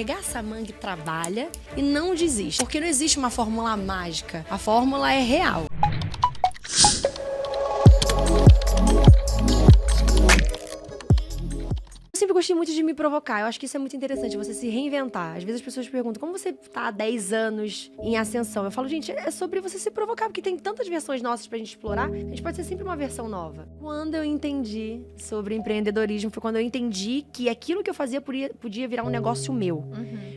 Arregaça a manga e trabalha e não desiste. Porque não existe uma fórmula mágica. A fórmula é real. Eu sempre gostei muito de me provocar. Eu acho que isso é muito interessante, você se reinventar. Às vezes as pessoas perguntam, como você tá há 10 anos em ascensão? Eu falo, gente, é sobre você se provocar, porque tem tantas versões nossas pra gente explorar, a gente pode ser sempre uma versão nova. Quando eu entendi sobre empreendedorismo, foi quando eu entendi que aquilo que eu fazia podia virar um negócio meu.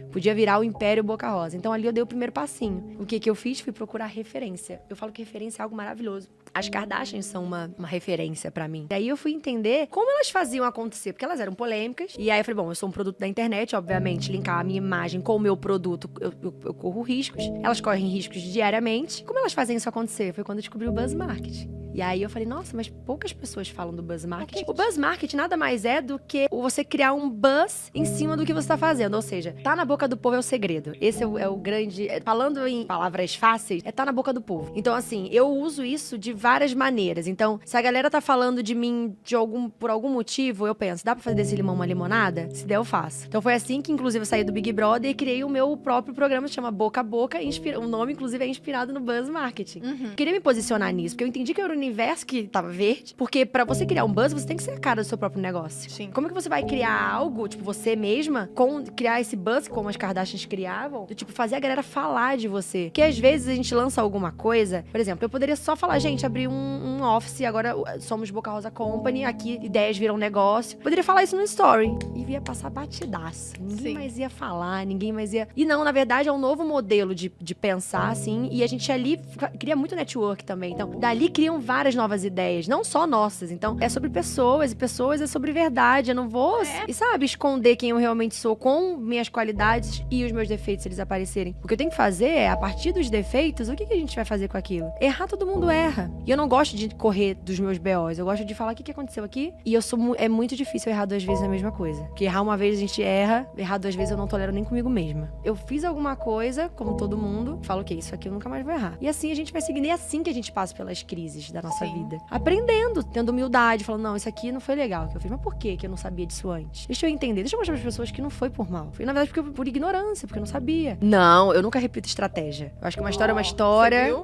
Podia virar o Império Boca Rosa. Então ali eu dei o primeiro passinho. O que eu fiz? Fui procurar referência. Eu falo que referência é algo maravilhoso. As Kardashians são uma referência pra mim. E aí eu fui entender como elas faziam acontecer, porque elas eram polêmicas. E aí eu falei, bom, eu sou um produto da internet, obviamente, linkar a minha imagem com o meu produto, eu corro riscos. Elas correm riscos diariamente. Como elas fazem isso acontecer? Foi quando eu descobri o Buzz Marketing. E aí eu falei, nossa, mas poucas pessoas falam do Buzz Marketing. O Buzz Marketing nada mais é do que você criar um buzz em cima do que você tá fazendo. Ou seja, tá na boca do povo é o segredo. Esse é o grande... Falando em palavras fáceis, tá na boca do povo. Então, assim, eu uso isso de várias maneiras. Então, se a galera tá falando de mim por algum motivo, eu penso, dá pra fazer desse limão uma limonada? Se der, eu faço. Então foi assim que, inclusive, eu saí do Big Brother e criei o meu próprio programa, que chama Boca a Boca. O nome, inclusive, é inspirado no Buzz Marketing. Queria me posicionar nisso, porque eu entendi que era o universo que tava verde, porque pra você criar um buzz, você tem que ser a cara do seu próprio negócio. Sim. Como é que você vai criar algo, tipo, você mesma, criar esse buzz, como as Kardashians criavam, do tipo, fazer a galera falar de você? Que às vezes a gente lança alguma coisa, por exemplo, eu poderia só falar, gente, abrir um office, agora somos Boca Rosa Company, aqui ideias viram negócio. Poderia falar isso no story. E ia passar batidaço. Ninguém mais ia falar, ninguém mais ia... E não, na verdade, é um novo modelo de pensar, assim, e a gente ali cria muito network também. Então, dali criam várias novas ideias, não só nossas. Então, é sobre pessoas, e pessoas é sobre verdade. Eu não vou, e sabe, esconder quem eu realmente sou com minhas qualidades e os meus defeitos, se eles aparecerem. O que eu tenho que fazer é, a partir dos defeitos, o que a gente vai fazer com aquilo? Errar, todo mundo erra. E eu não gosto de correr dos meus BOs, eu gosto de falar o que aconteceu aqui. E é muito difícil errar 2 vezes a mesma coisa. Porque errar uma vez a gente erra, errar 2 vezes eu não tolero nem comigo mesma. Eu fiz alguma coisa, como todo mundo, falo, ok, isso aqui eu nunca mais vou errar. E assim a gente vai seguindo, e é assim que a gente passa pelas crises da nossa vida. Aprendendo, tendo humildade, falando, não, isso aqui não foi legal que eu fiz. Mas por que eu não sabia disso antes? Deixa eu entender, deixa eu mostrar para as pessoas que não foi por mal. Foi, na verdade, por ignorância, porque eu não sabia. Não, eu nunca repito estratégia. Eu acho que uma história é uma história.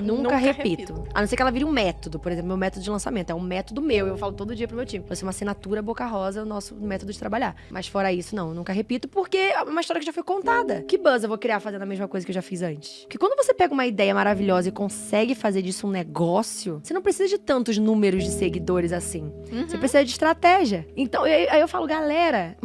Nunca repito. A não ser que ela vire um método. Por exemplo, meu método de lançamento. É um método meu. Eu falo todo dia pro meu time. Vai ser uma assinatura Boca Rosa, o nosso método de trabalhar. Mas fora isso, não. Eu nunca repito, porque é uma história que já foi contada. Que buzz eu vou criar fazendo a mesma coisa que eu já fiz antes? Porque quando você pega uma ideia maravilhosa e consegue fazer disso um negócio, você não precisa de tantos números de seguidores assim. Você precisa de estratégia. Então, aí eu falo, galera,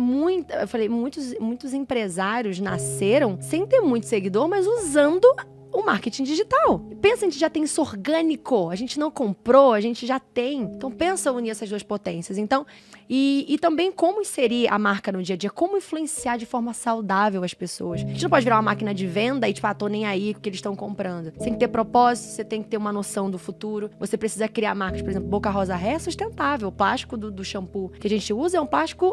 eu falei, muitos empresários nasceram sem ter muito seguidor, mas usando o marketing digital. Pensa, a gente já tem isso orgânico. A gente não comprou, a gente já tem. Então, pensa unir essas 2 potências. Então, e também como inserir a marca no dia a dia, como influenciar de forma saudável as pessoas. A gente não pode virar uma máquina de venda e, tipo, tô nem aí com o que eles estão comprando. Você tem que ter propósito, você tem que ter uma noção do futuro. Você precisa criar marcas, por exemplo, Boca Rosa Hair é sustentável. O plástico do shampoo que a gente usa é um plástico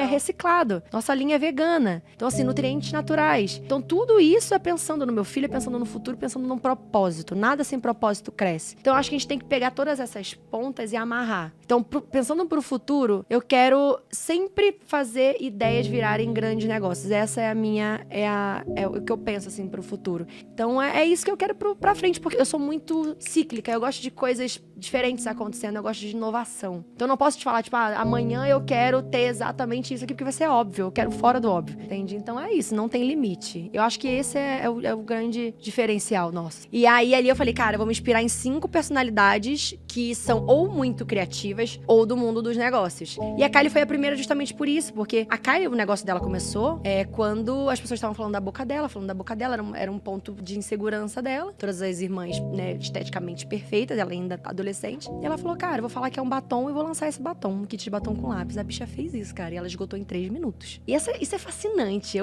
reciclado. Nossa linha é vegana. Então, assim, nutrientes naturais. Então, tudo isso é pensando no meu filho, é pensando no futuro, pensando num propósito. Nada sem propósito cresce. Então, eu acho que a gente tem que pegar todas essas pontas e amarrar. Então, pensando pro futuro, eu quero sempre fazer ideias virarem grandes negócios. Essa é a minha... É o que eu penso, assim, pro futuro. Então, é isso que eu quero pra frente, porque eu sou muito cíclica. Eu gosto de coisas diferentes acontecendo. Eu gosto de inovação. Então, eu não posso te falar, tipo, amanhã eu quero ter exatamente isso aqui, porque vai ser óbvio. Eu quero fora do óbvio. Entende? Então, é isso. Não tem limite. Eu acho que esse é o grande diferencial nosso. E aí, ali eu falei, cara, eu vou me inspirar em 5 personalidades que são ou muito criativas ou do mundo dos negócios. E a Kylie foi a primeira justamente por isso, porque a Kylie, o negócio dela começou quando as pessoas estavam falando da boca dela, era um ponto de insegurança dela. Todas as irmãs, né, esteticamente perfeitas, ela ainda adolescente. E ela falou, cara, eu vou falar que é um batom e vou lançar esse batom, um kit de batom com lápis. A bicha fez isso, cara, e ela esgotou em 3 minutos. E isso é fascinante.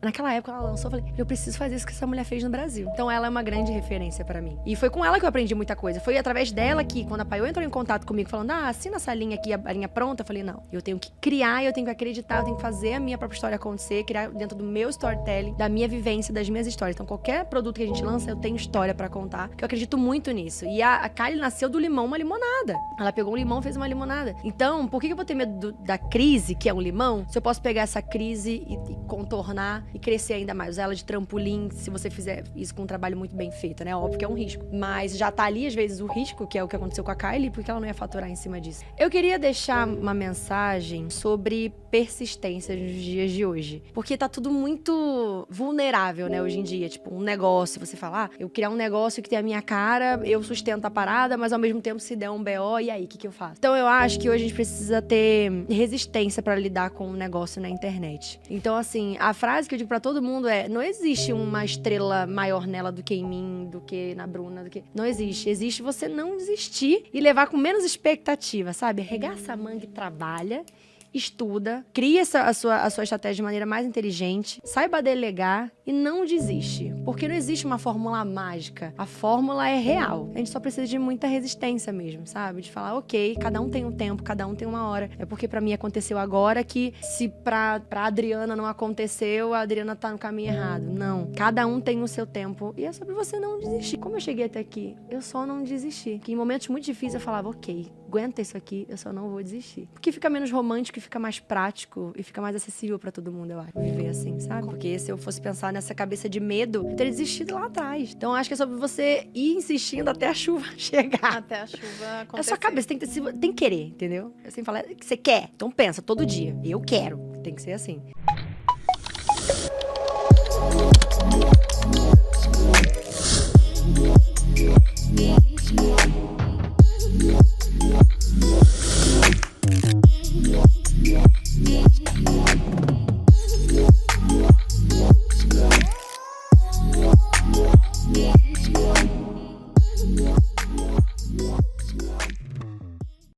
Naquela época ela lançou, eu falei, eu preciso fazer isso que essa mulher fez no Brasil. Então ela é uma grande referência pra mim. E foi com ela que eu aprendi muita coisa. Foi através através dela que, quando a Paiô entrou em contato comigo, falando, assina essa linha aqui, a linha pronta, eu falei, não, eu tenho que criar, eu tenho que acreditar, eu tenho que fazer a minha própria história acontecer, criar dentro do meu storytelling, da minha vivência, das minhas histórias. Então, qualquer produto que a gente lança, eu tenho história pra contar, que eu acredito muito nisso. E a Kylie nasceu do limão, uma limonada. Ela pegou um limão e fez uma limonada. Então, por que eu vou ter medo da crise, que é um limão, se eu posso pegar essa crise e contornar e crescer ainda mais? Usar ela de trampolim, se você fizer isso com um trabalho muito bem feito, né? Óbvio que é um risco. Mas já tá ali, às vezes, o risco, que é o que aconteceu com a Kylie, porque ela não ia faturar em cima disso. Eu queria deixar uma mensagem sobre persistência nos dias de hoje. Porque tá tudo muito vulnerável, né, hoje em dia. Tipo, um negócio, você fala, eu criar um negócio que tem a minha cara, eu sustento a parada, mas ao mesmo tempo se der um BO, e aí, o que eu faço? Então eu acho que hoje a gente precisa ter resistência pra lidar com um negócio na internet. Então, assim, a frase que eu digo pra todo mundo é, não existe uma estrela maior nela do que em mim, do que na Bruna, do que... Não existe. Existe você não desistir e levar com menos expectativa, sabe? Arregaça a manga e trabalha, estuda, cria a sua estratégia de maneira mais inteligente, saiba delegar e não desiste. Porque não existe uma fórmula mágica. A fórmula é real. A gente só precisa de muita resistência mesmo, sabe? De falar, ok, cada um tem um tempo, cada um tem uma hora. É porque pra mim aconteceu agora que se pra Adriana não aconteceu, a Adriana tá no caminho errado. Não. Cada um tem o seu tempo. E é sobre você não desistir. Como eu cheguei até aqui? Eu só não desisti. Que em momentos muito difíceis eu falava, ok, aguenta isso aqui, eu só não vou desistir. Porque fica menos romântico, fica mais prático e fica mais acessível pra todo mundo, eu acho. Viver assim, sabe? Porque se eu fosse pensar nessa cabeça de medo, eu teria desistido lá atrás. Então acho que é sobre você ir insistindo até a chuva chegar. Até a chuva acontecer. É a sua cabeça, tem que querer, entendeu? Assim, falar que você quer. Então pensa todo dia, eu quero. Tem que ser assim.